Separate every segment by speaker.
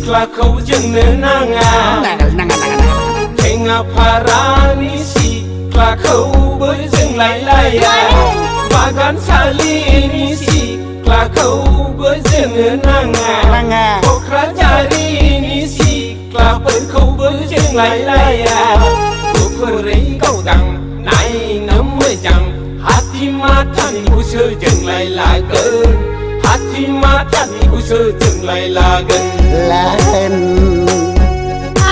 Speaker 1: सिख्लाखौ जोंनो नाङा थेङा फारानि सिख्लाखौबो जोंलाय लाया बागानसालिनि सिख्लाखौबो जोंनो नाङा क'क्राझारिनि सिख्लाफोरखौबो जोंलाय लाया गुफुरै गावदां नायनो मोजां हाथिमाथानिखौसो जोंलाय लागोन हाथिमाथानिखौसो जोंलाय लागोन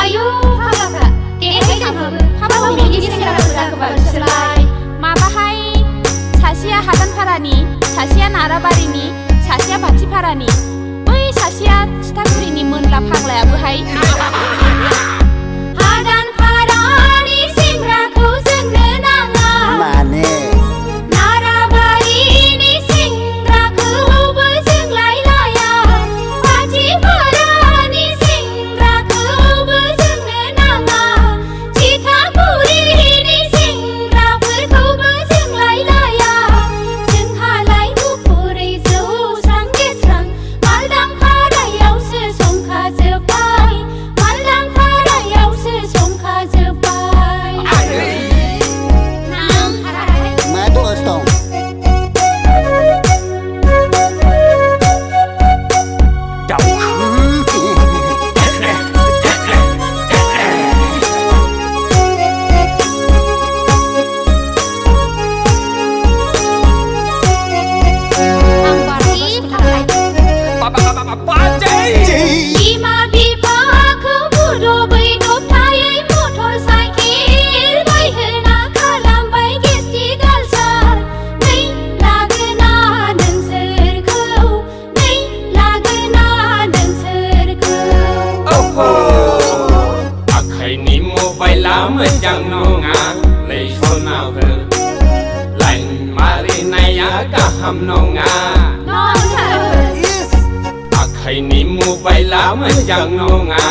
Speaker 2: आयौ हाबाफ्रा देहाय गाहाम हाबाखौ बिदि सेंग्राफोरा गोबां बिसोरलाय माबाहाय सासेया हादानपारानि सासेया नाराबारिनि सासेया बाथिपारानि बै सासेया थिथागुरिनि मोनला फाग्लायाबोहाय हादानपारानि सेंग्राखौ जोंनो नाङा
Speaker 3: माने
Speaker 2: नाराबारिनि सेंग्राखौबो जोंलाय लाया बाथिपारानि सेंग्राखौबो जोंनो नाङा थिथागुरिनि सेंग्राफोरखौबो जोंलाय लाया जोंहालाय गुफुरै जौस्रां गेस्रां मालदांपारायावसो संखाजोब्बाय मालदांपारायावसो संखाजोब्बाय
Speaker 3: मा दस दं
Speaker 2: बिमा बिफाखौ बुदबै दबथायै मटर साइकेल बायहोना खालामबाय गेस्टिक आलसार नै लागोना नोंसोरखौ नै लागोना नोंसोरखौ
Speaker 1: आखाइनि मबाइला मोजां नङा नै सनाफोर लाइन मारिनाया गाहाम नङा आखाइनि मबाइला मोजां नङा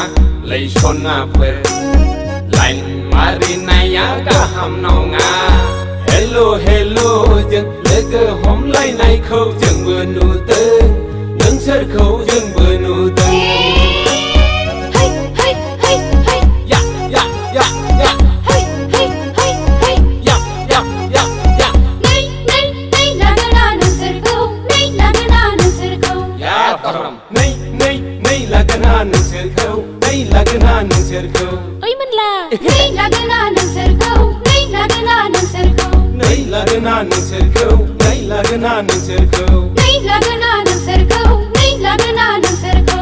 Speaker 1: लै सनाफोर लाइन मारिनाया गाहाम नङा हेल' जों लोगो हमलायनायखौ जोंबो नुदों नोंसोरखौ जोंबो नुदों या या या या
Speaker 2: नै लागोना नोंसोरखौ नै लागोना नोंसोरखौ
Speaker 1: या गरम नै लागोना नोंसोरखौ नै लागोना नोंसोरखौ
Speaker 2: ओइ मोनला नै लागोना नोंसोरखौ नै लागोना नोंसोरखौ
Speaker 1: नै लागोना नोंसोरखौ नै लागोना नोंसोरखौ
Speaker 2: नै लागोना नोंसोरखौ नै लागोना नोंसोरखौ